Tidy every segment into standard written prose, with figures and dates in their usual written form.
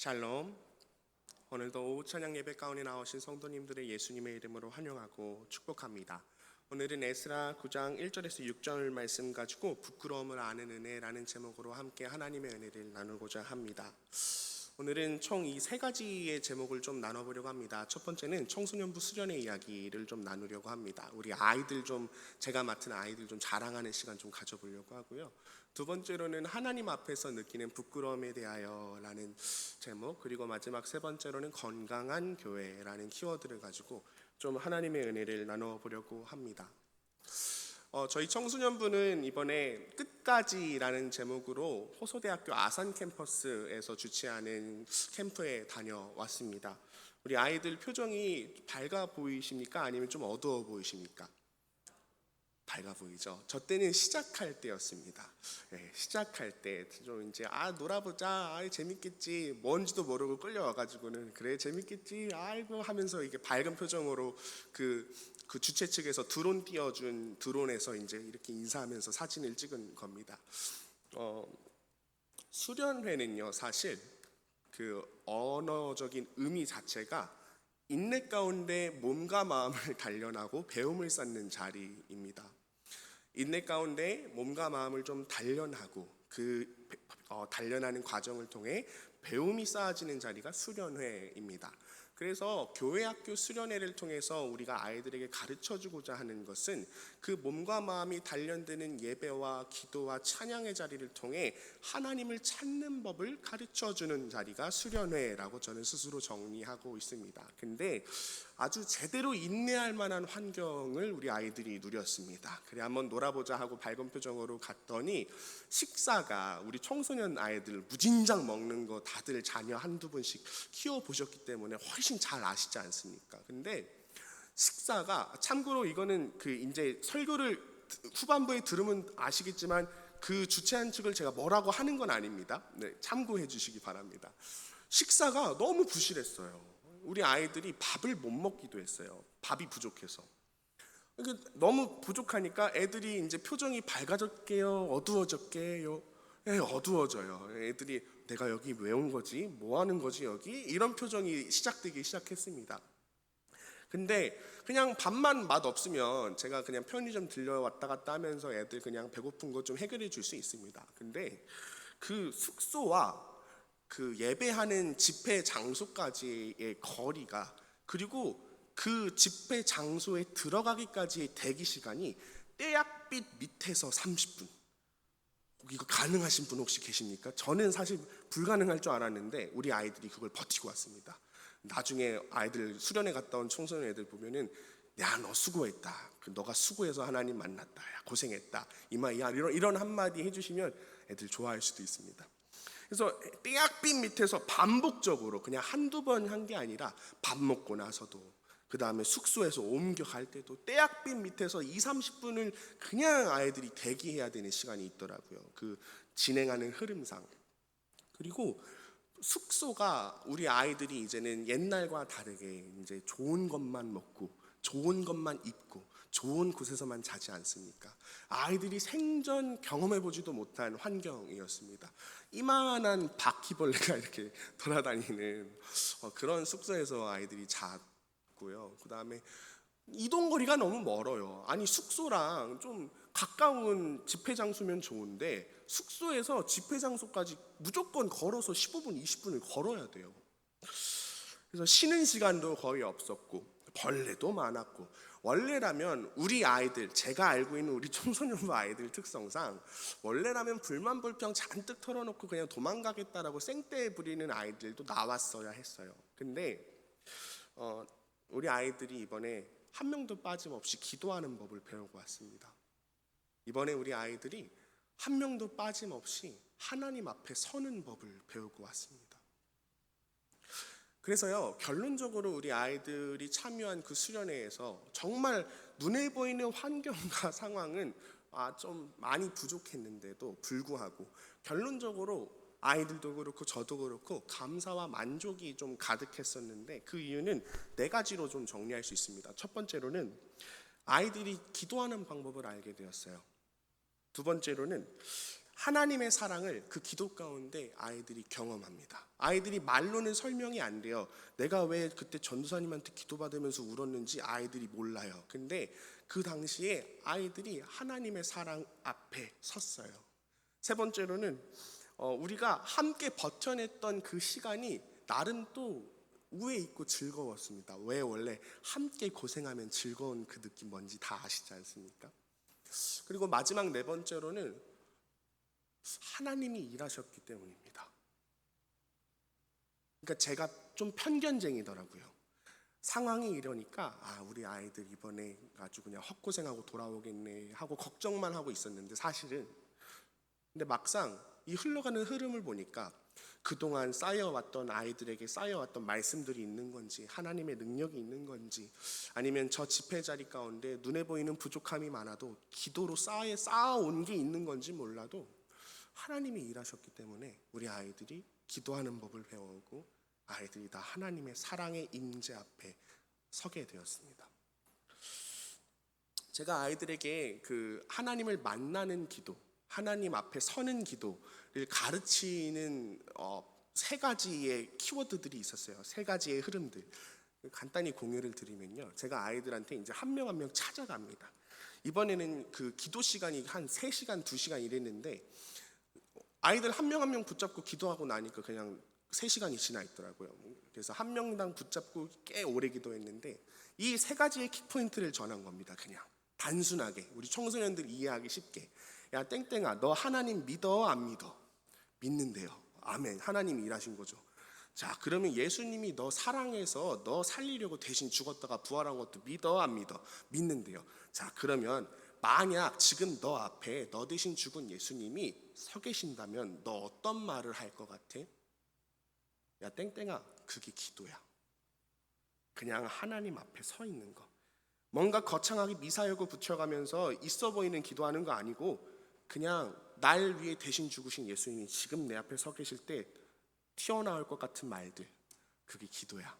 샬롬. 오늘도 오후 찬양 예배 가운데 나오신 성도님들의 예수님의 이름으로 환영하고 축복합니다. 오늘은 에스라 9장 1절에서 6절 말씀 가지고 부끄러움을 아는 은혜라는 제목으로 함께 하나님의 은혜를 나누고자 합니다. 오늘은 총 이 세 가지의 제목을 좀 나눠보려고 합니다. 첫 번째는 청소년부 수련의 이야기를 좀 나누려고 합니다. 우리 아이들 좀, 제가 맡은 아이들 좀 자랑하는 시간 좀 가져보려고 하고요. 두 번째로는 하나님 앞에서 느끼는 부끄러움에 대하여 라는 제목, 그리고 마지막 세 번째로는 건강한 교회라는 키워드를 가지고 좀 하나님의 은혜를 나눠보려고 합니다. 저희 청소년부는 이번에 끝까지라는 제목으로 호소대학교 아산 캠퍼스에서 주최하는 캠프에 다녀왔습니다. 우리 아이들 표정이 밝아 보이십니까? 아니면 좀 어두워 보이십니까? 밝아 보이죠? 저 때는 시작할 때였습니다. 시작할 때 좀 이제 놀아보자, 재밌겠지, 뭔지도 모르고 끌려와가지고는 그래 재밌겠지, 아이고 하면서 이게 밝은 표정으로 그 주최 측에서 드론 띄워준 드론에서 이제 이렇게 인사하면서 사진을 찍은 겁니다. 수련회는요, 사실 그 언어적인 의미 자체가 인내 가운데 몸과 마음을 단련하고 배움을 쌓는 자리입니다. 인내 가운데 몸과 마음을 좀 단련하고 단련하는 과정을 통해 배움이 쌓아지는 자리가 수련회입니다. 그래서 교회 학교 수련회를 통해서 우리가 아이들에게 가르쳐주고자 하는 것은 그 몸과 마음이 단련되는 예배와 기도와 찬양의 자리를 통해 하나님을 찾는 법을 가르쳐주는 자리가 수련회라고 저는 스스로 정리하고 있습니다. 근데 아주 제대로 인내할 만한 환경을 우리 아이들이 누렸습니다. 그래 한번 놀아보자 하고 밝은 표정으로 갔더니 식사가 우리 청소년 아이들 무진장 먹는 거 다들 자녀 한두 분씩 키워보셨기 때문에 훨씬 잘 아시지 않습니까? 근데 식사가, 참고로 이거는 이제 설교를 후반부에 들으면 아시겠지만 그 주최한 측을 제가 뭐라고 하는 건 아닙니다. 네, 참고해 주시기 바랍니다. 식사가 너무 부실했어요. 우리 아이들이 밥을 못 먹기도 했어요. 밥이 부족해서. 너무 부족하니까 애들이 이제 표정이 밝아졌게요, 어두워졌게요? 어두워져요. 애들이 내가 여기 왜 온 거지? 뭐 하는 거지 여기? 이런 표정이 시작되기 시작했습니다. 근데 그냥 밥만 맛 없으면 제가 그냥 편의점 들려왔다 갔다 하면서 애들 그냥 배고픈 거 좀 해결해 줄 수 있습니다. 근데 그 숙소와 그 예배하는 집회 장소까지의 거리가, 그리고 그 집회 장소에 들어가기까지의 대기 시간이 떼약빛 밑에서 30분. 이거 가능하신 분 혹시 계십니까? 저는 사실 불가능할 줄 알았는데 우리 아이들이 그걸 버티고 왔습니다. 나중에 아이들 수련회 갔다 온 청소년 애들 보면은 야, 너 수고했다, 너가 수고해서 하나님 만났다, 야, 고생했다, 이마야, 이런 한마디 해주시면 애들 좋아할 수도 있습니다. 그래서 떼약빛 밑에서 반복적으로 그냥 한두 번 한 게 아니라 밥 먹고 나서도, 그 다음에 숙소에서 옮겨갈 때도 떼약빛 밑에서 20-30분을 그냥 아이들이 대기해야 되는 시간이 있더라고요. 그 진행하는 흐름상. 그리고 숙소가 우리 아이들이 이제는 옛날과 다르게 이제 좋은 것만 먹고 좋은 것만 입고 좋은 곳에서만 자지 않습니까? 아이들이 생전 경험해보지도 못한 환경이었습니다. 이만한 바퀴벌레가 이렇게 돌아다니는 그런 숙소에서 아이들이 잤고요. 그 다음에 이동거리가 너무 멀어요. 아니, 숙소랑 좀 가까운 집회 장소면 좋은데 숙소에서 집회 장소까지 무조건 걸어서 15분, 20분을 걸어야 돼요. 그래서 쉬는 시간도 거의 없었고 벌레도 많았고, 원래라면 우리 아이들, 제가 알고 있는 우리 청소년부 아이들 특성상 원래라면 불만 불평 잔뜩 털어놓고 그냥 도망가겠다라고 생떼 부리는 아이들도 나왔어야 했어요. 근데 우리 아이들이 이번에 한 명도 빠짐없이 기도하는 법을 배우고 왔습니다. 이번에 우리 아이들이 한 명도 빠짐없이 하나님 앞에 서는 법을 배우고 왔습니다. 그래서요, 결론적으로 우리 아이들이 참여한 그 수련회에서 정말 눈에 보이는 환경과 상황은 좀 많이 부족했는데도 불구하고 결론적으로 아이들도 그렇고 저도 그렇고 감사와 만족이 좀 가득했었는데, 그 이유는 네 가지로 좀 정리할 수 있습니다. 첫 번째로는 아이들이 기도하는 방법을 알게 되었어요. 두 번째로는 하나님의 사랑을 그 기도 가운데 아이들이 경험합니다. 아이들이 말로는 설명이 안 돼요. 내가 왜 그때 전도사님한테 기도받으면서 울었는지 아이들이 몰라요. 근데 그 당시에 아이들이 하나님의 사랑 앞에 섰어요. 세 번째로는 우리가 함께 버텨냈던 그 시간이 나름 또 우애 있고 즐거웠습니다. 왜? 원래 함께 고생하면 즐거운 그 느낌 뭔지 다 아시지 않습니까? 그리고 마지막 네 번째로는 하나님이 일하셨기 때문입니다. 그러니까 제가 좀 편견쟁이더라고요. 상황이 이러니까 우리 아이들 이번에 아주 그냥 헛고생하고 돌아오겠네 하고 걱정만 하고 있었는데, 사실은 근데 막상 이 흘러가는 흐름을 보니까 그동안 쌓여왔던 아이들에게 쌓여왔던 말씀들이 있는 건지, 하나님의 능력이 있는 건지, 아니면 저 집회 자리 가운데 눈에 보이는 부족함이 많아도 기도로 쌓아온 게 있는 건지 몰라도 하나님이 일하셨기 때문에 우리 아이들이 기도하는 법을 배우고 아이들이 다 하나님의 사랑의 임재 앞에 서게 되었습니다. 제가 아이들에게 그 하나님을 만나는 기도, 하나님 앞에 서는 기도를 가르치는 세 가지의 키워드들이 있었어요. 세 가지의 흐름들. 간단히 공유를 드리면요, 제가 아이들한테 이제 한 명 한 명 찾아갑니다. 이번에는 그 기도 시간이 한 3시간, 2시간 이랬는데 아이들 한 명 한 명 붙잡고 기도하고 나니까 그냥 3시간이 지나 있더라고요. 그래서 한 명당 붙잡고 꽤 오래 기도했는데 이 세 가지의 킥포인트를 전한 겁니다. 그냥 단순하게 우리 청소년들 이해하기 쉽게. 야 땡땡아, 너 하나님 믿어 안 믿어? 믿는데요. 아멘. 하나님이 일하신 거죠. 자, 그러면 예수님이 너 사랑해서 너 살리려고 대신 죽었다가 부활한 것도 믿어 안 믿어? 믿는데요. 자, 그러면 만약 지금 너 앞에 너 대신 죽은 예수님이 서 계신다면 너 어떤 말을 할 것 같아? 야 땡땡아, 그게 기도야. 그냥 하나님 앞에 서 있는 거. 뭔가 거창하게 미사여구 붙여가면서 있어 보이는 기도하는 거 아니고 그냥 날 위해 대신 죽으신 예수님이 지금 내 앞에 서 계실 때 튀어나올 것 같은 말들, 그게 기도야.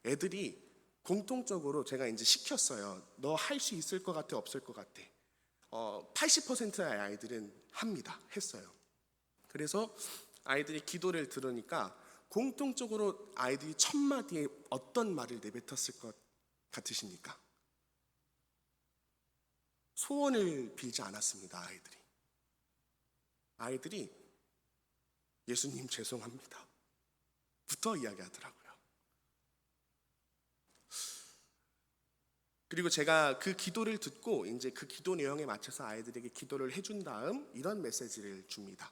애들이 공통적으로 제가 이제 시켰어요. 너 할 수 있을 것 같아, 없을 것 같아? 80%의 아이들은 합니다. 했어요. 그래서 아이들이 기도를 들으니까 공통적으로 아이들이 첫 마디에 어떤 말을 내뱉었을 것 같으십니까? 소원을 빌지 않았습니다. 아이들이 예수님 죄송합니다 부터 이야기하더라고요. 그리고 제가 그 기도를 듣고 이제 그 기도 내용에 맞춰서 아이들에게 기도를 해준 다음 이런 메시지를 줍니다.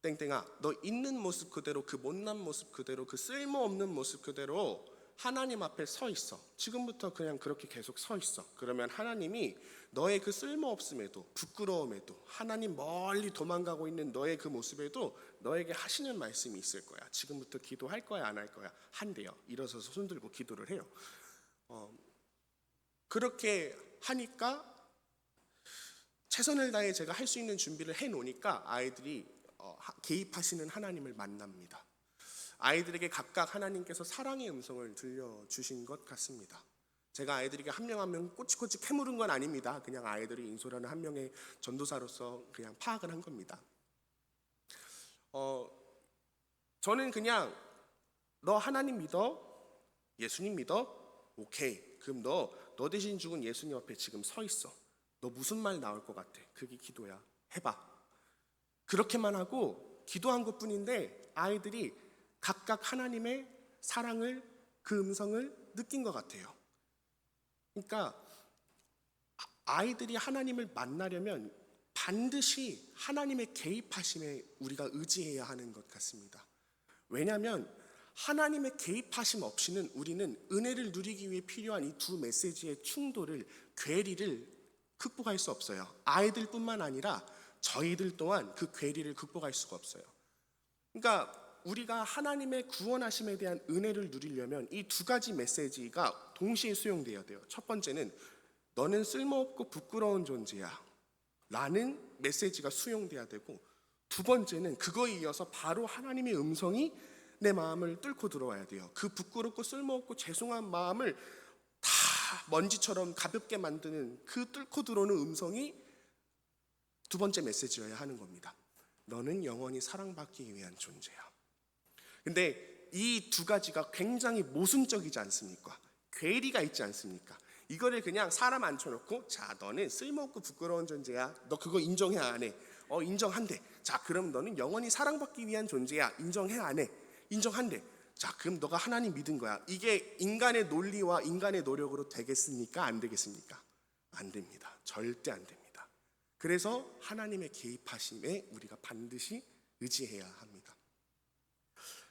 땡땡아, 너 있는 모습 그대로, 그 못난 모습 그대로, 그 쓸모없는 모습 그대로 하나님 앞에 서 있어. 지금부터 그냥 그렇게 계속 서 있어. 그러면 하나님이 너의 그 쓸모없음에도, 부끄러움에도, 하나님 멀리 도망가고 있는 너의 그 모습에도 너에게 하시는 말씀이 있을 거야. 지금부터 기도할 거야, 안 할 거야? 한대요. 일어서서 손 들고 기도를 해요. 그렇게 하니까 최선을 다해 제가 할 수 있는 준비를 해놓으니까 아이들이 개입하시는 하나님을 만납니다. 아이들에게 각각 하나님께서 사랑의 음성을 들려주신 것 같습니다. 제가 아이들에게 한 명 한 명 꼬치꼬치 캐물은 건 아닙니다. 그냥 아이들이 인솔하는 한 명의 전도사로서 그냥 파악을 한 겁니다. 저는 그냥 너 하나님 믿어? 예수님 믿어? 오케이. 그럼 너 대신 죽은 예수님 앞에 지금 서 있어. 너 무슨 말 나올 것 같아? 그게 기도야. 해봐. 그렇게만 하고 기도한 것뿐인데 아이들이 각각 하나님의 사랑을, 그 음성을 느낀 것 같아요. 그러니까 아이들이 하나님을 만나려면 반드시 하나님의 개입하심에 우리가 의지해야 하는 것 같습니다. 왜냐하면 하나님의 개입하심 없이는 우리는 은혜를 누리기 위해 필요한 이 두 메시지의 충돌을, 괴리를 극복할 수 없어요. 아이들뿐만 아니라 저희들 또한 그 괴리를 극복할 수가 없어요. 그러니까 우리가 하나님의 구원하심에 대한 은혜를 누리려면 이 두 가지 메시지가 동시에 수용되어야 돼요. 첫 번째는 너는 쓸모없고 부끄러운 존재야 라는 메시지가 수용돼야 되고, 두 번째는 그거에 이어서 바로 하나님의 음성이 내 마음을 뚫고 들어와야 돼요. 그 부끄럽고 쓸모없고 죄송한 마음을 다 먼지처럼 가볍게 만드는 그 뚫고 들어오는 음성이 두 번째 메시지여야 하는 겁니다. 너는 영원히 사랑받기 위한 존재야. 근데 이 두 가지가 굉장히 모순적이지 않습니까? 괴리가 있지 않습니까? 이거를 그냥 사람 앉혀놓고, 자, 너는 쓸모없고 부끄러운 존재야. 너 그거 인정해 안 해? 인정한대. 자, 그럼 너는 영원히 사랑받기 위한 존재야. 인정해 안 해? 인정한대. 자, 그럼 너가 하나님 믿은 거야. 이게 인간의 논리와 인간의 노력으로 되겠습니까? 안 되겠습니까? 안 됩니다. 절대 안 됩니다. 그래서 하나님의 개입하심에 우리가 반드시 의지해야 합니다.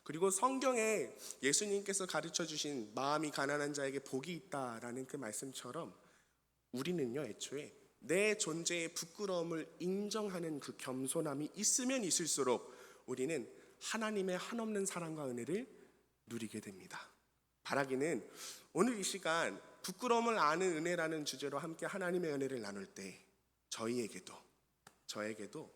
그리고 성경에 예수님께서 가르쳐 주신 마음이 가난한 자에게 복이 있다라는 그 말씀처럼 우리는요, 애초에 내 존재의 부끄러움을 인정하는 그 겸손함이 있으면 있을수록 우리는 하나님의 한없는 사랑과 은혜를 누리게 됩니다. 바라기는 오늘 이 시간 부끄러움을 아는 은혜라는 주제로 함께 하나님의 은혜를 나눌 때 저에게도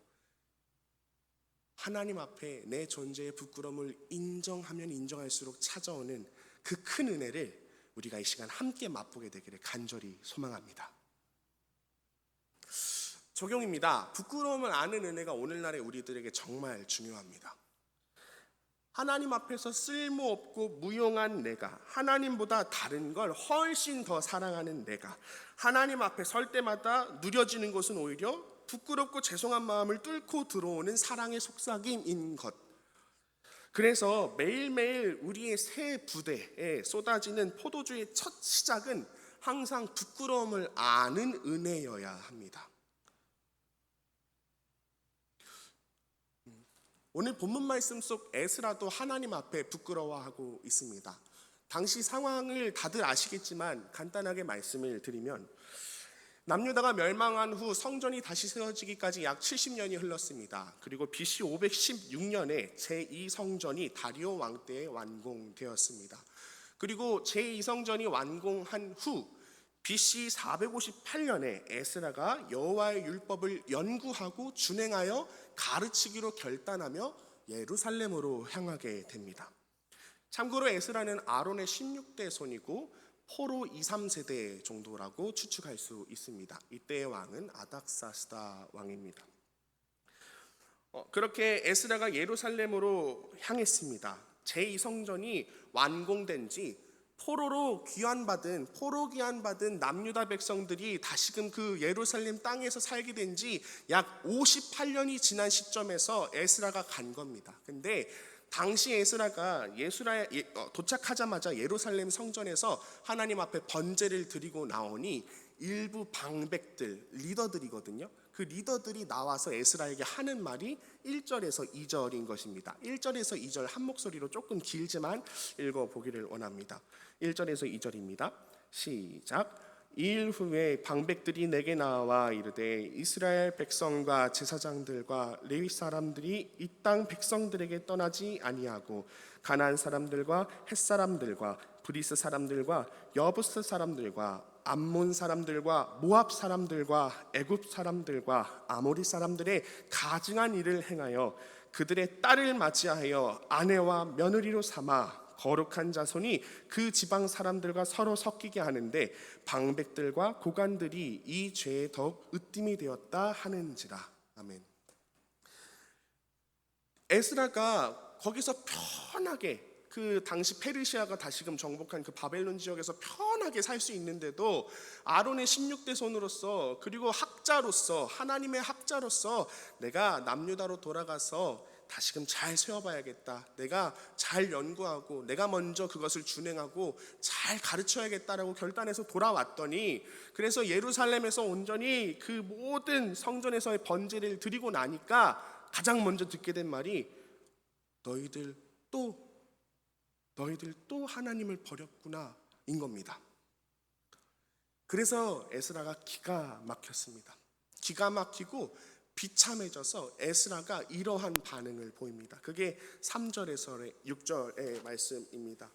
하나님 앞에 내 존재의 부끄러움을 인정하면 인정할수록 찾아오는 그 큰 은혜를 우리가 이 시간 함께 맛보게 되기를 간절히 소망합니다. 적용입니다. 부끄러움을 아는 은혜가 오늘날의 우리들에게 정말 중요합니다. 하나님 앞에서 쓸모없고 무용한 내가, 하나님보다 다른 걸 훨씬 더 사랑하는 내가, 하나님 앞에 설 때마다 누려지는 것은 오히려 부끄럽고 죄송한 마음을 뚫고 들어오는 사랑의 속삭임인 것. 그래서 매일매일 우리의 새 부대에 쏟아지는 포도주의 첫 시작은 항상 부끄러움을 아는 은혜여야 합니다. 오늘 본문 말씀 속 에스라도 하나님 앞에 부끄러워하고 있습니다. 당시 상황을 다들 아시겠지만 간단하게 말씀을 드리면 남유다가 멸망한 후 성전이 다시 세워지기까지 약 70년이 흘렀습니다. 그리고 BC 516년에 제2성전이 다리오 왕 때에 완공되었습니다. 그리고 제2성전이 완공한 후 BC 458년에 에스라가 여호와의 율법을 연구하고 준행하여 가르치기로 결단하며 예루살렘으로 향하게 됩니다. 참고로 에스라는 아론의 16대 손이고 포로 2, 3세대 정도라고 추측할 수 있습니다. 이때의 왕은 아닥사스다 왕입니다. 그렇게 에스라가 예루살렘으로 향했습니다. 제2성전이 완공된 지 포로 귀환받은 남유다 백성들이 다시금 그 예루살렘 땅에서 살게 된 지 약 58년이 지난 시점에서 에스라가 간 겁니다. 근데 당시 에스라가 도착하자마자 예루살렘 성전에서 하나님 앞에 번제를 드리고 나오니 일부 방백들, 리더들이거든요. 그 리더들이 나와서 에스라에게 하는 말이 1절에서 2절인 것입니다. 1절에서 2절 한 목소리로 조금 길지만 읽어보기를 원합니다. 1절에서 2절입니다. 시작. 이일 후에 방백들이 내게 나와 이르되 이스라엘 백성과 제사장들과 레위 사람들이 이 땅 백성들에게 떠나지 아니하고 가나안 사람들과 헷 사람들과 브리스 사람들과 여부스 사람들과 암몬 사람들과 모압 사람들과 애굽 사람들과 아모리 사람들의 가증한 일을 행하여 그들의 딸을 맞이하여 아내와 며느리로 삼아 거룩한 자손이 그 지방 사람들과 서로 섞이게 하는데 방백들과 고관들이 이 죄에 더욱 으뜸이 되었다 하는지라. 아멘. 에스라가 거기서 편하게 그 당시 페르시아가 다시금 정복한 그 바벨론 지역에서 편하게 살 수 있는데도 아론의 16대 손으로서 그리고 학자로서 하나님의 학자로서 내가 남유다로 돌아가서 다시금 잘 세워봐야겠다. 내가 잘 연구하고 내가 먼저 그것을 준행하고 잘 가르쳐야겠다라고 결단해서 돌아왔더니 그래서 예루살렘에서 온전히 그 모든 성전에서의 번제를 드리고 나니까 가장 먼저 듣게 된 말이 너희들 또 하나님을 버렸구나 인 겁니다. 그래서 에스라가 기가 막혔습니다. 기가 막히고 비참해져서 에스라가 이러한 반응을 보입니다. 그게 3절에서 6절의 말씀입니다.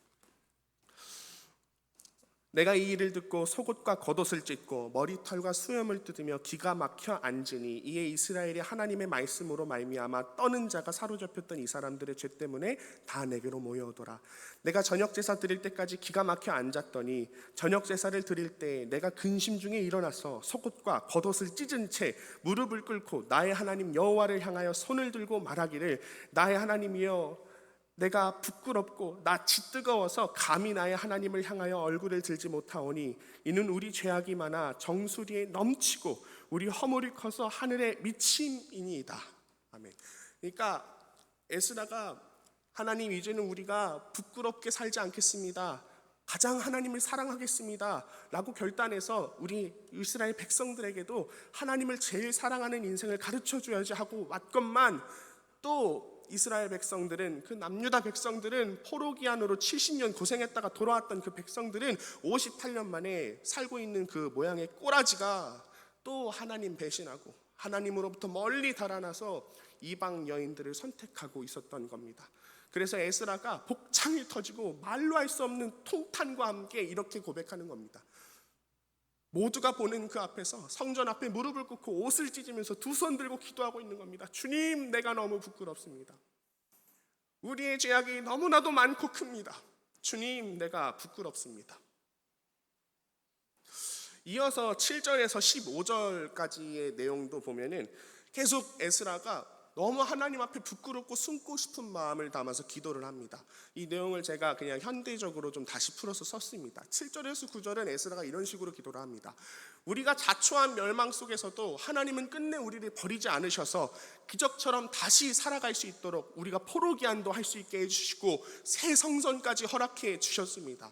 내가 이 일을 듣고 속옷과 겉옷을 찢고 머리털과 수염을 뜯으며 기가 막혀 앉으니 이에 이스라엘이 하나님의 말씀으로 말미암아 떠는 자가 사로잡혔던 이 사람들의 죄 때문에 다 내게로 모여오더라. 내가 저녁 제사 드릴 때까지 기가 막혀 앉았더니 저녁 제사를 드릴 때 내가 근심 중에 일어나서 속옷과 겉옷을 찢은 채 무릎을 꿇고 나의 하나님 여호와를 향하여 손을 들고 말하기를 나의 하나님이여 내가 부끄럽고 낯이 뜨거워서 감히 나의 하나님을 향하여 얼굴을 들지 못하오니 이는 우리 죄악이 많아 정수리에 넘치고 우리 허물이 커서 하늘에 미침이니이다. 아멘. 그러니까 에스라가 하나님 이제는 우리가 부끄럽게 살지 않겠습니다. 가장 하나님을 사랑하겠습니다 라고 결단해서 우리 이스라엘 백성들에게도 하나님을 제일 사랑하는 인생을 가르쳐 줘야지 하고 왔건만 또 이스라엘 백성들은 그 남유다 백성들은 포로기한으로 70년 고생했다가 돌아왔던 그 백성들은 58년 만에 살고 있는 그 모양의 꼬라지가 또 하나님 배신하고 하나님으로부터 멀리 달아나서 이방 여인들을 선택하고 있었던 겁니다. 그래서 에스라가 복창이 터지고 말로 할 수 없는 통탄과 함께 이렇게 고백하는 겁니다. 모두가 보는 그 앞에서 성전 앞에 무릎을 꿇고 옷을 찢으면서 두 손 들고 기도하고 있는 겁니다. 주님, 내가 너무 부끄럽습니다. 우리의 죄악이 너무나도 많고 큽니다. 주님, 내가 부끄럽습니다. 이어서 7절에서 15절까지의 내용도 보면은 계속 에스라가 너무 하나님 앞에 부끄럽고 숨고 싶은 마음을 담아서 기도를 합니다. 이 내용을 제가 그냥 현대적으로 좀 다시 풀어서 썼습니다. 7절에서 9절은 에스라가 이런 식으로 기도를 합니다. 우리가 자초한 멸망 속에서도 하나님은 끝내 우리를 버리지 않으셔서 기적처럼 다시 살아갈 수 있도록 우리가 포로기한도 할 수 있게 해주시고 새 성전까지 허락해 주셨습니다.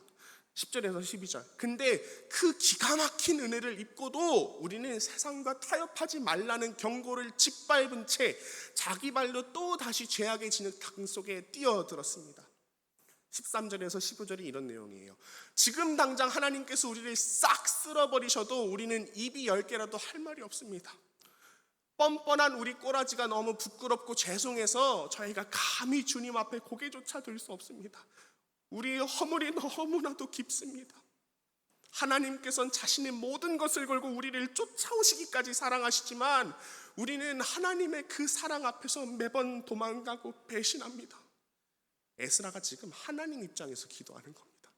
10절에서 12절. 근데 그 기가 막힌 은혜를 입고도 우리는 세상과 타협하지 말라는 경고를 짓밟은 채 자기 발로 또 다시 죄악의 진흙탕 속에 뛰어들었습니다. 13절에서 15절이 이런 내용이에요. 지금 당장 하나님께서 우리를 싹 쓸어버리셔도 우리는 입이 10개라도 할 말이 없습니다. 뻔뻔한 우리 꼬라지가 너무 부끄럽고 죄송해서 저희가 감히 주님 앞에 고개조차 들 수 없습니다. 우리의 허물이 너무나도 깊습니다. 하나님께서는 자신의 모든 것을 걸고 우리를 쫓아오시기까지 사랑하시지만 우리는 하나님의 그 사랑 앞에서 매번 도망가고 배신합니다. 에스라가 지금 하나님 입장에서 기도하는 겁니다.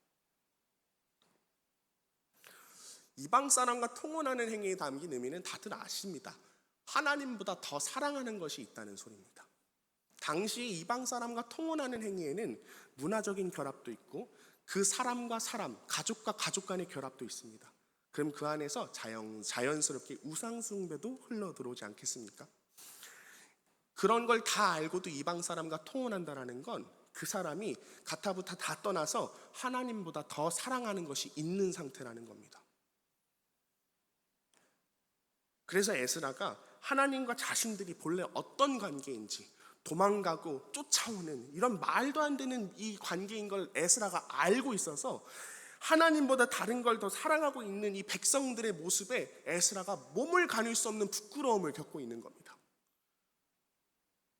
이방 사람과 통혼하는 행위에 담긴 의미는 다들 아십니다. 하나님보다 더 사랑하는 것이 있다는 소리입니다. 당시 이방 사람과 통혼하는 행위에는 문화적인 결합도 있고 그 사람과 사람, 가족과 가족 간의 결합도 있습니다. 그럼 그 안에서 자연스럽게 우상숭배도 흘러들어오지 않겠습니까? 그런 걸 다 알고도 이방 사람과 통혼한다는 건 그 사람이 가타부타 다 떠나서 하나님보다 더 사랑하는 것이 있는 상태라는 겁니다. 그래서 에스라가 하나님과 자신들이 본래 어떤 관계인지 도망가고 쫓아오는 이런 말도 안 되는 이 관계인 걸 에스라가 알고 있어서 하나님보다 다른 걸 더 사랑하고 있는 이 백성들의 모습에 에스라가 몸을 가눌 수 없는 부끄러움을 겪고 있는 겁니다.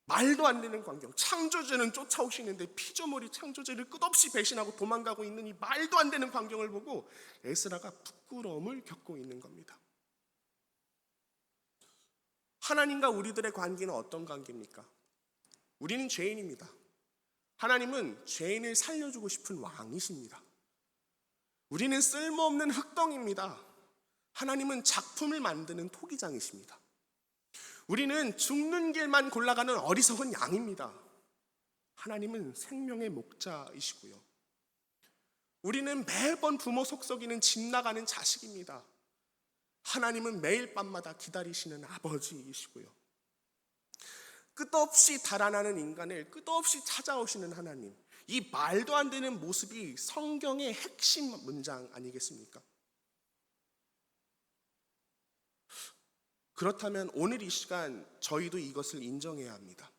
말도 안 되는 광경, 창조주는 쫓아오시는데 피조물이 창조주를 끝없이 배신하고 도망가고 있는 이 말도 안 되는 광경을 보고 에스라가 부끄러움을 겪고 있는 겁니다. 하나님과 우리들의 관계는 어떤 관계입니까? 우리는 죄인입니다. 하나님은 죄인을 살려주고 싶은 왕이십니다. 우리는 쓸모없는 흙덩이입니다. 하나님은 작품을 만드는 토기장이십니다. 우리는 죽는 길만 골라가는 어리석은 양입니다. 하나님은 생명의 목자이시고요. 우리는 매번 부모 속썩이는 집 나가는 자식입니다. 하나님은 매일 밤마다 기다리시는 아버지이시고요. 끝없이 달아나는 인간을 끝없이 찾아오시는 하나님, 이 말도 안 되는 모습이 성경의 핵심 문장 아니겠습니까? 그렇다면 오늘 이 시간 저희도 이것을 인정해야 합니다.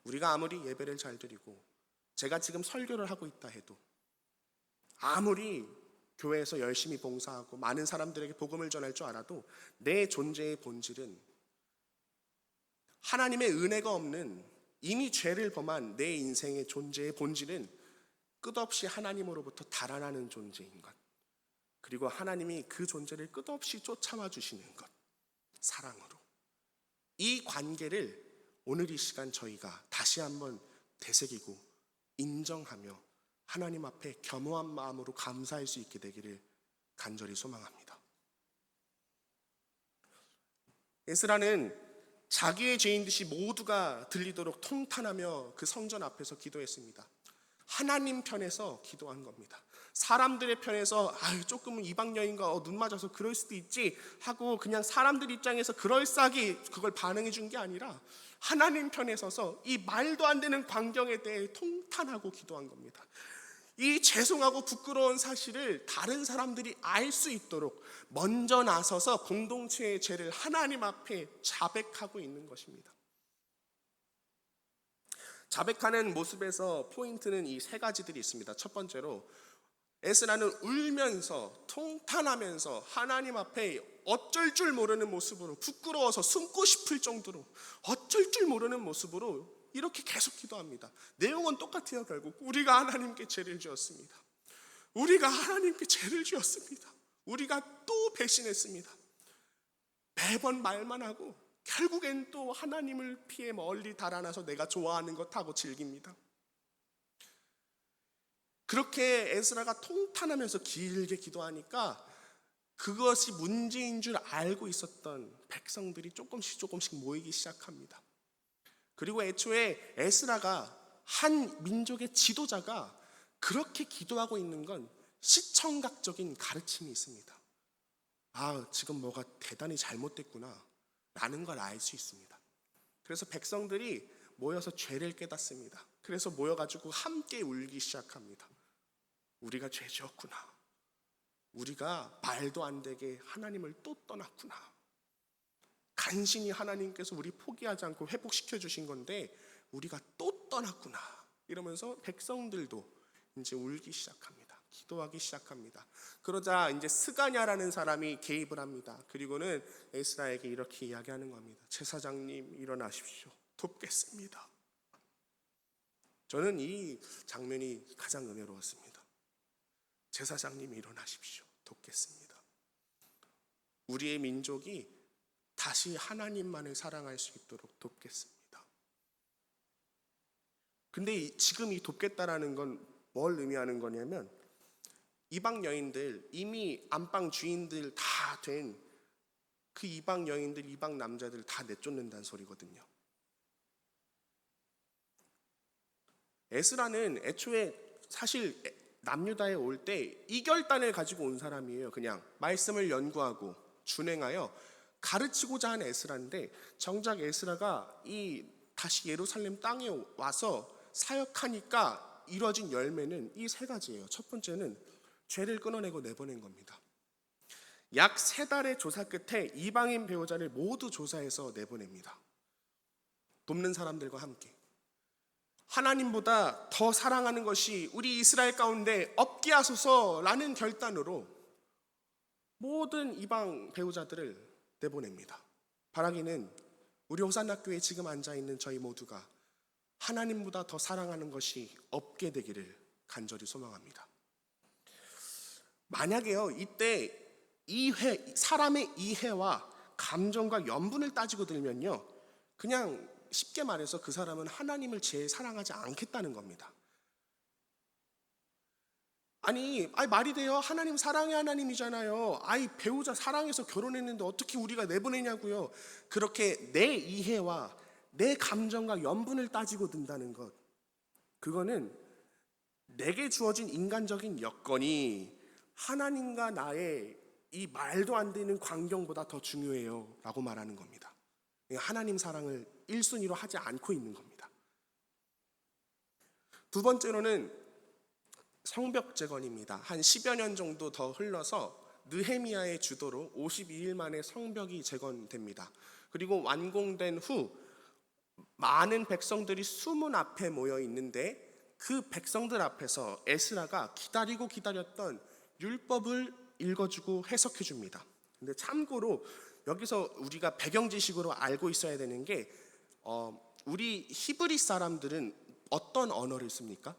우리가 아무리 예배를 잘 드리고 제가 지금 설교를 하고 있다 해도 아무리 교회에서 열심히 봉사하고 많은 사람들에게 복음을 전할 줄 알아도 내 존재의 본질은 하나님의 은혜가 없는 이미 죄를 범한 내 인생의 존재의 본질은 끝없이 하나님으로부터 달아나는 존재인 것, 그리고 하나님이 그 존재를 끝없이 쫓아와 주시는 것, 사랑으로. 이 관계를 오늘 이 시간 저희가 다시 한번 되새기고 인정하며 하나님 앞에 겸허한 마음으로 감사할 수 있게 되기를 간절히 소망합니다. 에스라는 자기의 죄인 듯이 모두가 들리도록 통탄하며 그 성전 앞에서 기도했습니다. 하나님 편에서 기도한 겁니다. 사람들의 편에서 조금은 이방 여인과 눈 맞아서 그럴 수도 있지 하고 그냥 사람들 입장에서 그럴싸하게 그걸 반응해 준 게 아니라 하나님 편에 서서 이 말도 안 되는 광경에 대해 통탄하고 기도한 겁니다. 이 죄송하고 부끄러운 사실을 다른 사람들이 알 수 있도록 먼저 나서서 공동체의 죄를 하나님 앞에 자백하고 있는 것입니다. 자백하는 모습에서 포인트는 이 세 가지들이 있습니다. 첫 번째로 에스라는 울면서 통탄하면서 하나님 앞에 어쩔 줄 모르는 모습으로, 부끄러워서 숨고 싶을 정도로 어쩔 줄 모르는 모습으로 이렇게 계속 기도합니다. 내용은 똑같아요. 결국 우리가 하나님께 죄를 지었습니다. 우리가 하나님께 죄를 지었습니다. 우리가 또 배신했습니다. 매번 말만 하고 결국엔 또 하나님을 피해 멀리 달아나서 내가 좋아하는 것 하고 즐깁니다. 그렇게 에스라가 통탄하면서 길게 기도하니까 그것이 문제인 줄 알고 있었던 백성들이 조금씩 모이기 시작합니다. 그리고 애초에 에스라가 한 민족의 지도자가 그렇게 기도하고 있는 건 시청각적인 가르침이 있습니다. 지금 뭐가 대단히 잘못됐구나 라는 걸 알 수 있습니다. 그래서 백성들이 모여서 죄를 깨닫습니다. 그래서 모여가지고 함께 울기 시작합니다. 우리가 죄 지었구나. 우리가 말도 안 되게 하나님을 또 떠났구나. 간신히 하나님께서 우리 포기하지 않고 회복시켜 주신 건데 우리가 또 떠났구나. 이러면서 백성들도 이제 울기 시작합니다. 기도하기 시작합니다. 그러자 이제 스가냐라는 사람이 개입을 합니다. 그리고는 에스라에게 이렇게 이야기하는 겁니다. 제사장님 일어나십시오. 돕겠습니다. 저는 이 장면이 가장 은혜로웠습니다. 제사장님 일어나십시오. 돕겠습니다. 우리의 민족이 다시 하나님만을 사랑할 수 있도록 돕겠습니다. 근데 지금 이 돕겠다라는 건 뭘 의미하는 거냐면 이방 여인들, 이미 안방 주인들 다 된 그 이방 여인들, 이방 남자들 다 내쫓는다는 소리거든요. 에스라는 애초에 사실 남유다에 올 때 이 결단을 가지고 온 사람이에요. 그냥 말씀을 연구하고 준행하여 가르치고자 한 에스라인데 정작 에스라가 이 다시 예루살렘 땅에 와서 사역하니까 이루어진 열매는 이 세 가지예요. 첫 번째는 죄를 끊어내고 내보낸 겁니다. 약 3달의 조사 끝에 이방인 배우자를 모두 조사해서 내보냅니다. 돕는 사람들과 함께. 하나님보다 더 사랑하는 것이 우리 이스라엘 가운데 없게 하소서라는 결단으로 모든 이방 배우자들을 내보냅니다. 바라기는 우리 호산나 교회에 지금 앉아있는 저희 모두가 하나님보다 더 사랑하는 것이 없게 되기를 간절히 소망합니다. 만약에요, 이때 사람의 이해와 감정과 연분을 따지고 들면요, 그냥 쉽게 말해서 그 사람은 하나님을 제일 사랑하지 않겠다는 겁니다. 아니 말이 돼요? 하나님 사랑의 하나님이잖아요. 배우자 사랑해서 결혼했는데 어떻게 우리가 내보내냐고요. 그렇게 내 이해와 내 감정과 연분을 따지고 든다는 것, 그거는 내게 주어진 인간적인 여건이 하나님과 나의 이 말도 안 되는 광경보다 더 중요해요 라고 말하는 겁니다. 하나님 사랑을 1순위로 하지 않고 있는 겁니다. 두 번째로는 성벽 재건입니다. 한 10여 년 정도 더 흘러서 느헤미야의 주도로 52일 만에 성벽이 재건됩니다. 그리고 완공된 후 많은 백성들이 수문 앞에 모여 있는데 그 백성들 앞에서 에스라가 기다리고 기다렸던 율법을 읽어주고 해석해 줍니다. 근데 참고로 여기서 우리가 배경 지식으로 알고 있어야 되는 게 우리 히브리 사람들은 어떤 언어를 씁니까?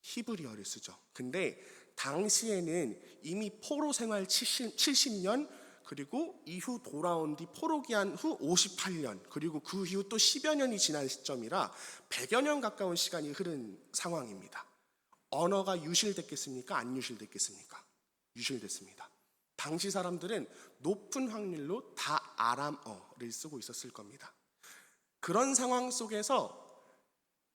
히브리어를 쓰죠. 근데 당시에는 이미 포로 생활 70년, 그리고 이후 돌아온 뒤 포로 기한 후 58년, 그리고 그 이후 또 10여 년이 지난 시점이라 100여 년 가까운 시간이 흐른 상황입니다. 언어가 유실됐겠습니까? 안 유실됐겠습니까? 유실됐습니다. 당시 사람들은 높은 확률로 다 아람어를 쓰고 있었을 겁니다. 그런 상황 속에서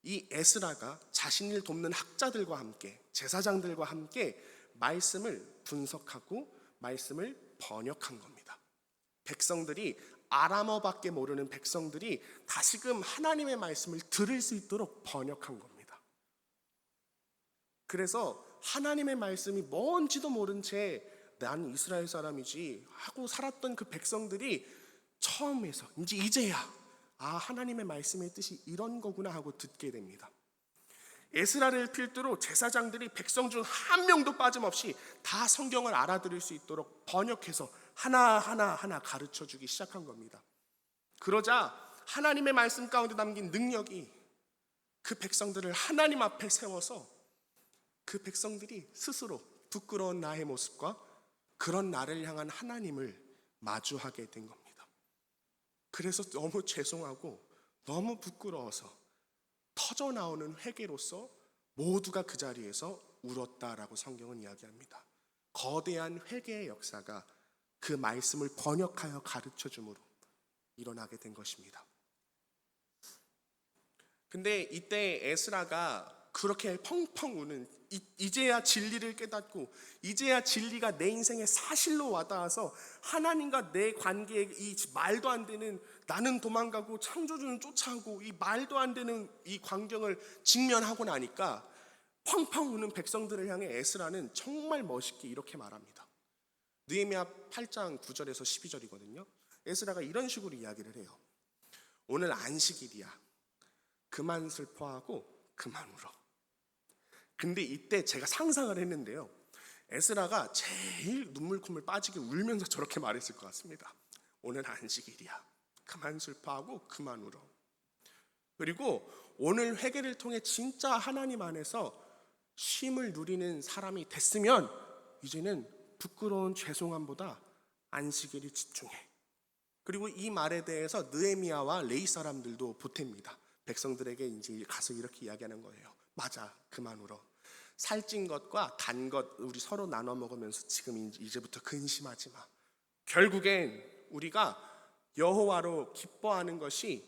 이 에스라가 자신을 돕는 학자들과 함께, 제사장들과 함께 말씀을 분석하고 말씀을 번역한 겁니다. 백성들이, 아람어밖에 모르는 백성들이 다시금 하나님의 말씀을 들을 수 있도록 번역한 겁니다. 그래서 하나님의 말씀이 뭔지도 모른 채 난 이스라엘 사람이지 하고 살았던 그 백성들이 처음에서 이제야 하나님의 말씀의 뜻이 이런 거구나 하고 듣게 됩니다. 에스라를 필두로 제사장들이 백성 중 한 명도 빠짐없이 다 성경을 알아들을 수 있도록 번역해서 하나하나 가르쳐 주기 시작한 겁니다. 그러자 하나님의 말씀 가운데 담긴 능력이 그 백성들을 하나님 앞에 세워서 그 백성들이 스스로 부끄러운 나의 모습과 그런 나를 향한 하나님을 마주하게 된 겁니다. 그래서 너무 죄송하고 너무 부끄러워서 터져나오는 회개로서 모두가 그 자리에서 울었다라고 성경은 이야기합니다. 거대한 회개의 역사가 그 말씀을 번역하여 가르쳐 줌으로 일어나게 된 것입니다. 근데 이때 에스라가 그렇게 펑펑 우는, 이제야 진리를 깨닫고 이제야 진리가 내 인생의 사실로 와닿아서 하나님과 내 관계에 이 말도 안 되는, 나는 도망가고 창조주는 쫓아오고 이 말도 안 되는 이 광경을 직면하고 나니까 펑펑 우는 백성들을 향해 에스라는 정말 멋있게 이렇게 말합니다. 느헤미야 8장 9절에서 12절이거든요. 에스라가 이런 식으로 이야기를 해요. 오늘 안식일이야. 그만 슬퍼하고 그만 울어. 근데 이때 제가 상상을 했는데요, 에스라가 제일 눈물 콧물 빠지게 울면서 저렇게 말했을 것 같습니다. 오늘 안식일이야. 그만 슬퍼하고 그만 울어. 그리고 오늘 회개를 통해 진짜 하나님 안에서 쉼을 누리는 사람이 됐으면 이제는 부끄러운 죄송함보다 안식일에 집중해. 그리고 이 말에 대해서 느헤미야와 레위 사람들도 보탭니다. 백성들에게 이제 가서 이렇게 이야기하는 거예요. 맞아, 그만 울어. 살찐 것과 단 것 우리 서로 나눠 먹으면서 지금 이제부터 근심하지 마. 결국엔 우리가 여호와로 기뻐하는 것이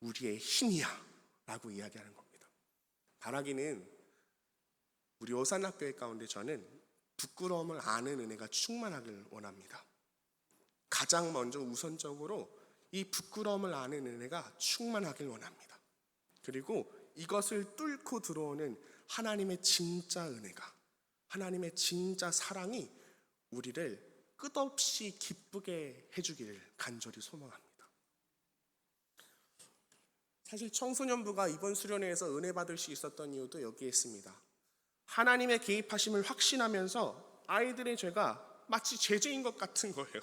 우리의 힘이야 라고 이야기하는 겁니다. 바라기는 우리 오산학교회 가운데 저는 부끄러움을 아는 은혜가 충만하길 원합니다. 가장 먼저 우선적으로 이 부끄러움을 아는 은혜가 충만하길 원합니다. 그리고 이것을 뚫고 들어오는 하나님의 진짜 은혜가, 하나님의 진짜 사랑이 우리를 끝없이 기쁘게 해주기를 간절히 소망합니다. 사실 청소년부가 이번 수련회에서 은혜 받을 수 있었던 이유도 여기에 있습니다. 하나님의 개입하심을 확신하면서 아이들의 죄가 마치 죄죄인 것 같은 거예요.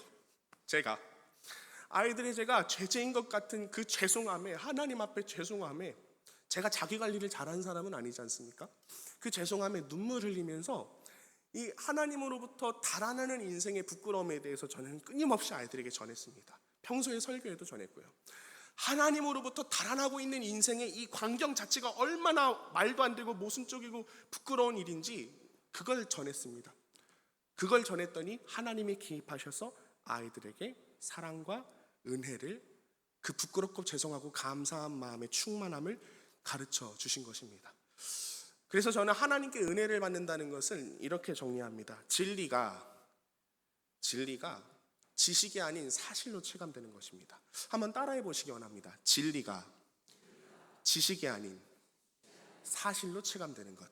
아이들의 죄가 죄죄인 것 같은 그 죄송함에, 하나님 앞에 죄송함에, 제가 자기 관리를 잘하는 사람은 아니지 않습니까? 그 죄송함에 눈물 흘리면서 이 하나님으로부터 달아나는 인생의 부끄러움에 대해서 저는 끊임없이 아이들에게 전했습니다. 평소에 설교에도 전했고요. 하나님으로부터 달아나고 있는 인생의 이 광경 자체가 얼마나 말도 안 되고 모순적이고 부끄러운 일인지 그걸 전했습니다. 그걸 전했더니 하나님이 개입하셔서 아이들에게 사랑과 은혜를, 그 부끄럽고 죄송하고 감사한 마음의 충만함을 가르쳐 주신 것입니다. 그래서 저는 하나님께 은혜를 받는다는 것을 이렇게 정리합니다. 진리가 지식이 아닌 사실로 체감되는 것입니다. 한번 따라해 보시기 원합니다. 진리가 지식이 아닌 사실로 체감되는 것.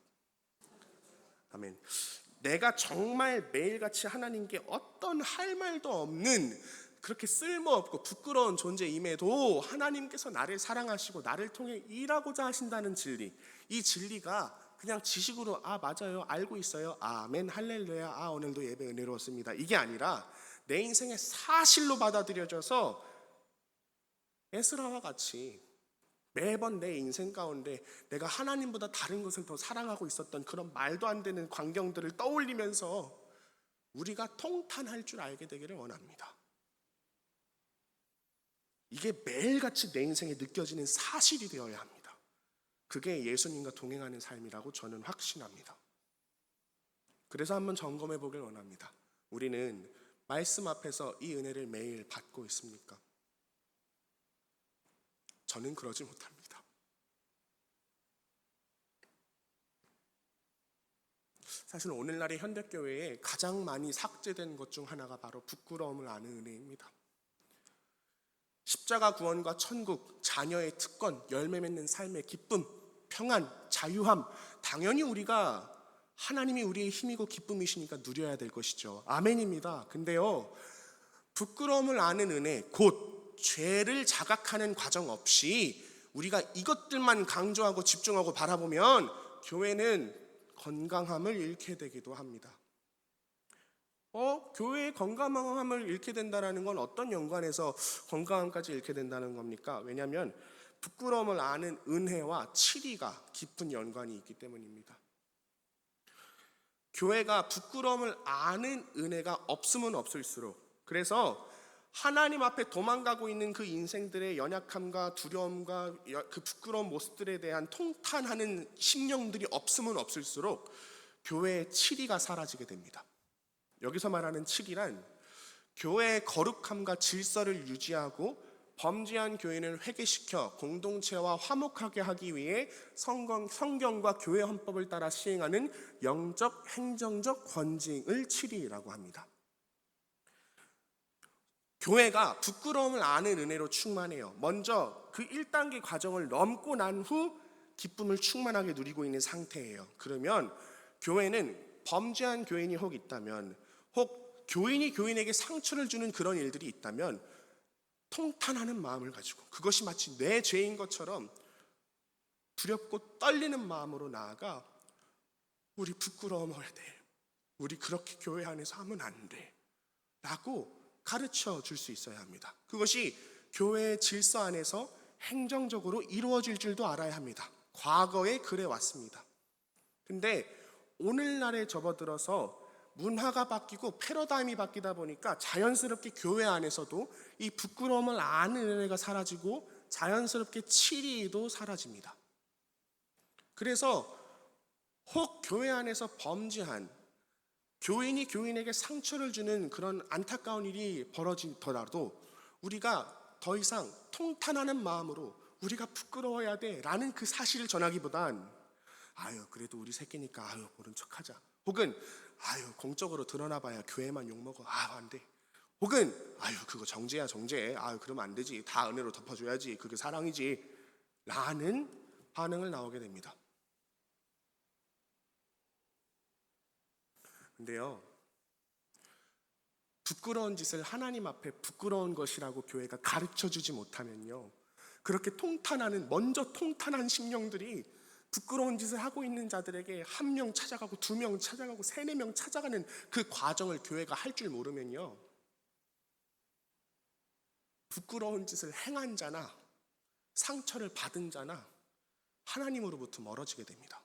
아멘. 내가 정말 매일같이 하나님께 어떤 할 말도 없는 그렇게 쓸모없고 부끄러운 존재임에도 하나님께서 나를 사랑하시고 나를 통해 일하고자 하신다는 진리, 이 진리가 그냥 지식으로 맞아요, 알고 있어요, 아멘, 할렐루야, 오늘도 예배 은혜로웠습니다, 이게 아니라 내 인생의 사실로 받아들여져서 에스라와 같이 매번 내 인생 가운데 내가 하나님보다 다른 것을 더 사랑하고 있었던 그런 말도 안 되는 광경들을 떠올리면서 우리가 통탄할 줄 알게 되기를 원합니다. 이게 매일같이 내 인생에 느껴지는 사실이 되어야 합니다. 그게 예수님과 동행하는 삶이라고 저는 확신합니다. 그래서 한번 점검해 보길 원합니다. 우리는 말씀 앞에서 이 은혜를 매일 받고 있습니까? 저는 그러지 못합니다. 사실 오늘날의 현대교회에 가장 많이 삭제된 것 중 하나가 바로 부끄러움을 아는 은혜입니다. 십자가 구원과 천국, 자녀의 특권, 열매 맺는 삶의 기쁨, 평안, 자유함, 당연히 우리가 하나님이 우리의 힘이고 기쁨이시니까 누려야 될 것이죠. 아멘입니다. 근데요, 부끄러움을 아는 은혜, 곧 죄를 자각하는 과정 없이 우리가 이것들만 강조하고 집중하고 바라보면 교회는 건강함을 잃게 되기도 합니다. 교회의 건강함을 잃게 된다는 건 어떤 연관에서 건강함까지 잃게 된다는 겁니까? 왜냐하면 부끄러움을 아는 은혜와 치리가 깊은 연관이 있기 때문입니다. 교회가 부끄러움을 아는 은혜가 없으면 없을수록, 그래서 하나님 앞에 도망가고 있는 그 인생들의 연약함과 두려움과 그 부끄러운 모습들에 대한 통탄하는 심령들이 없으면 없을수록 교회의 치리가 사라지게 됩니다. 여기서 말하는 치리란 교회의 거룩함과 질서를 유지하고 범죄한 교인을 회개시켜 공동체와 화목하게 하기 위해 성경과 교회 헌법을 따라 시행하는 영적, 행정적 권징을 치리라고 합니다. 교회가 부끄러움을 아는 은혜로 충만해요. 먼저 그 1단계 과정을 넘고 난 후 기쁨을 충만하게 누리고 있는 상태예요. 그러면 교회는 범죄한 교인이 혹 있다면, 혹 교인이 교인에게 상처를 주는 그런 일들이 있다면 통탄하는 마음을 가지고, 그것이 마치 내 죄인 것처럼 두렵고 떨리는 마음으로 나아가 우리 부끄러워야 돼, 우리 그렇게 교회 안에서 하면 안 돼 라고 가르쳐 줄 수 있어야 합니다. 그것이 교회의 질서 안에서 행정적으로 이루어질 줄도 알아야 합니다. 과거에 그래 왔습니다. 근데 오늘날에 접어들어서 문화가 바뀌고 패러다임이 바뀌다 보니까 자연스럽게 교회 안에서도 이 부끄러움을 아는 은혜가 사라지고 자연스럽게 치리도 사라집니다. 그래서 혹 교회 안에서 범죄한 교인이 교인에게 상처를 주는 그런 안타까운 일이 벌어지더라도 우리가 더 이상 통탄하는 마음으로 우리가 부끄러워야 돼 라는 그 사실을 전하기보단 그래도 우리 새끼니까 모른 척하자, 혹은 공적으로 드러나봐야 교회만 욕먹어, 안 돼, 혹은 그거 정죄야 정죄, 그러면 안 되지, 다 은혜로 덮어줘야지, 그게 사랑이지 라는 반응을 나오게 됩니다. 근데요, 부끄러운 짓을 하나님 앞에 부끄러운 것이라고 교회가 가르쳐주지 못하면요, 그렇게 먼저 통탄한 심령들이 부끄러운 짓을 하고 있는 자들에게 1명 찾아가고 2명 찾아가고 3, 4명 찾아가는 그 과정을 교회가 할 줄 모르면요, 부끄러운 짓을 행한 자나 상처를 받은 자나 하나님으로부터 멀어지게 됩니다.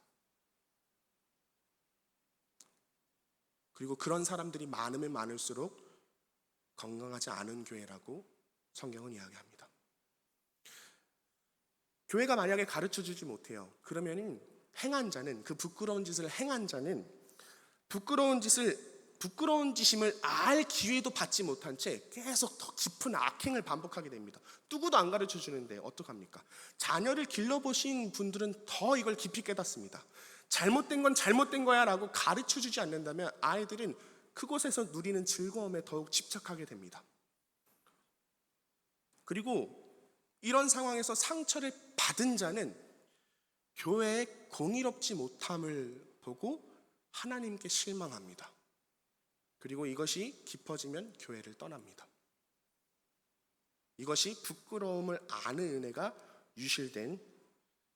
그리고 그런 사람들이 많으면 많을수록 건강하지 않은 교회라고 성경은 이야기합니다. 교회가 만약에 가르쳐주지 못해요, 그러면 행한 자는, 그 부끄러운 짓을 행한 자는 부끄러운 짓임을 알 기회도 받지 못한 채 계속 더 깊은 악행을 반복하게 됩니다. 누구도 안 가르쳐주는데 어떡합니까? 자녀를 길러보신 분들은 더 이걸 깊이 깨닫습니다. 잘못된 건 잘못된 거야 라고 가르쳐주지 않는다면 아이들은 그곳에서 누리는 즐거움에 더욱 집착하게 됩니다. 그리고 이런 상황에서 상처를 받은 자는 교회의 공의롭지 못함을 보고 하나님께 실망합니다. 그리고 이것이 깊어지면 교회를 떠납니다. 이것이 부끄러움을 아는 은혜가 유실된,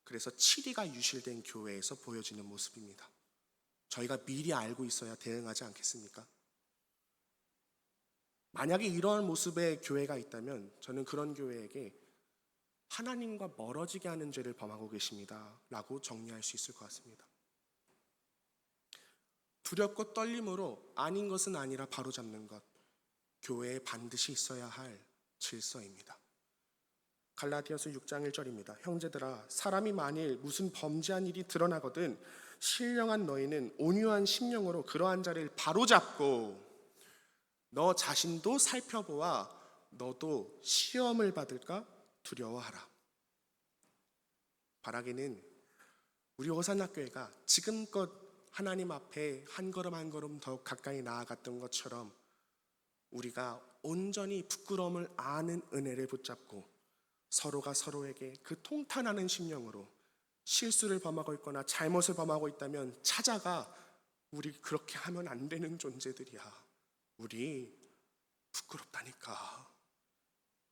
그래서 치리가 유실된 교회에서 보여지는 모습입니다. 저희가 미리 알고 있어야 대응하지 않겠습니까? 만약에 이러한 모습의 교회가 있다면 저는 그런 교회에게 하나님과 멀어지게 하는 죄를 범하고 계십니다 라고 정리할 수 있을 것 같습니다. 두렵고 떨림으로 아닌 것은 아니라 바로잡는 것, 교회에 반드시 있어야 할 질서입니다. 갈라디아서 6장 1절입니다. 형제들아, 사람이 만일 무슨 범죄한 일이 드러나거든 신령한 너희는 온유한 심령으로 그러한 자를 바로잡고 너 자신도 살펴보아 너도 시험을 받을까 두려워하라. 바라기는 우리 호산나교회가 지금껏 하나님 앞에 한 걸음 한 걸음 더 가까이 나아갔던 것처럼 우리가 온전히 부끄러움을 아는 은혜를 붙잡고 서로가 서로에게 그 통탄하는 심령으로 실수를 범하고 있거나 잘못을 범하고 있다면 찾아가 우리 그렇게 하면 안 되는 존재들이야. 우리 부끄럽다니까.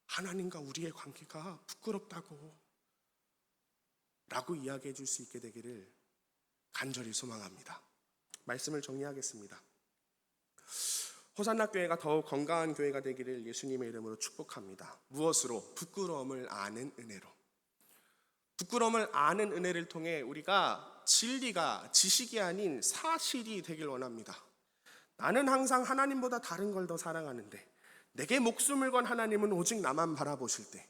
하나님과 우리의 관계가 부끄럽다고 라고 이야기해 줄 수 있게 되기를 간절히 소망합니다. 말씀을 정리하겠습니다. 호산나 교회가 더욱 건강한 교회가 되기를 예수님의 이름으로 축복합니다. 무엇으로? 부끄러움을 아는 은혜로. 부끄러움을 아는 은혜를 통해 우리가 진리가 지식이 아닌 사실이 되길 원합니다. 나는 항상 하나님보다 다른 걸 더 사랑하는데 내게 목숨을 건 하나님은 오직 나만 바라보실 때,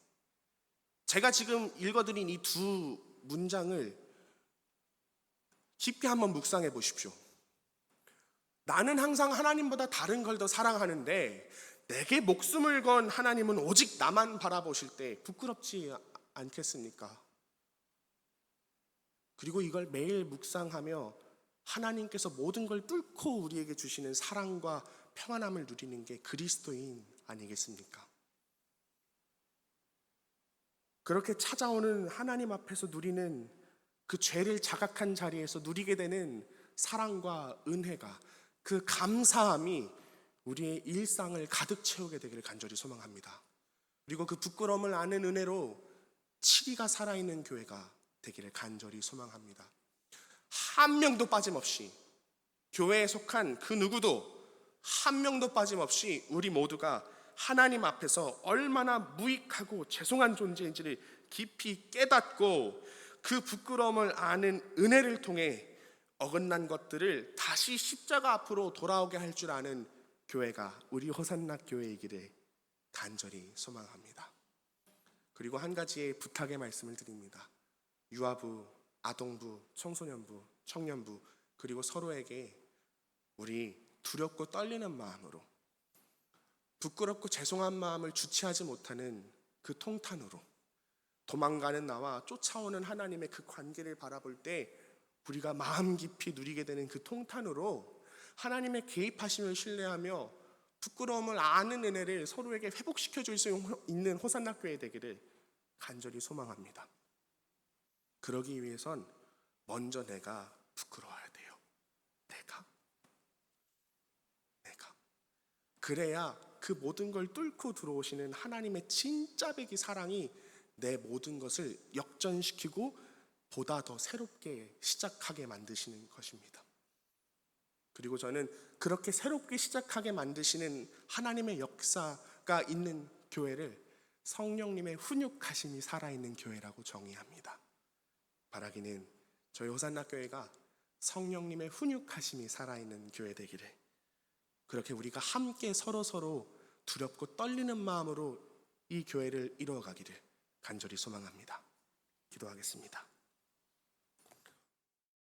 제가 지금 읽어드린 이 두 문장을 깊게 한번 묵상해 보십시오. 나는 항상 하나님보다 다른 걸 더 사랑하는데 내게 목숨을 건 하나님은 오직 나만 바라보실 때 부끄럽지 않겠습니까? 그리고 이걸 매일 묵상하며 하나님께서 모든 걸 뚫고 우리에게 주시는 사랑과 평안함을 누리는 게 그리스도인 아니겠습니까? 그렇게 찾아오는 하나님 앞에서 누리는 그 죄를 자각한 자리에서 누리게 되는 사랑과 은혜가, 그 감사함이 우리의 일상을 가득 채우게 되기를 간절히 소망합니다. 그리고 그 부끄러움을 아는 은혜로 치리가 살아있는 교회가 되기를 간절히 소망합니다. 한 명도 빠짐없이, 교회에 속한 그 누구도 한 명도 빠짐없이 우리 모두가 하나님 앞에서 얼마나 무익하고 죄송한 존재인지를 깊이 깨닫고 그 부끄러움을 아는 은혜를 통해 어긋난 것들을 다시 십자가 앞으로 돌아오게 할 줄 아는 교회가 우리 호산나 교회이기를 간절히 소망합니다. 그리고 한 가지의 부탁의 말씀을 드립니다. 유아부, 아동부, 청소년부, 청년부, 그리고 서로에게 우리 두렵고 떨리는 마음으로, 부끄럽고 죄송한 마음을 주체하지 못하는 그 통탄으로, 도망가는 나와 쫓아오는 하나님의 그 관계를 바라볼 때 우리가 마음 깊이 누리게 되는 그 통탄으로 하나님의 개입하심을 신뢰하며 부끄러움을 아는 은혜를 서로에게 회복시켜 줄 수 있는 호산나 교회 되기를 간절히 소망합니다. 그러기 위해선 먼저 내가 부끄러워야 돼요. 내가. 그래야 그 모든 걸 뚫고 들어오시는 하나님의 진짜 배기 사랑이 내 모든 것을 역전시키고 보다 더 새롭게 시작하게 만드시는 것입니다. 그리고 저는 그렇게 새롭게 시작하게 만드시는 하나님의 역사가 있는 교회를 성령님의 훈육하심이 살아있는 교회라고 정의합니다. 바라기는 저희 호산나 교회가 성령님의 훈육하심이 살아있는 교회 되기를, 그렇게 우리가 함께 서로 두렵고 떨리는 마음으로 이 교회를 이루어가기를 간절히 소망합니다. 기도하겠습니다.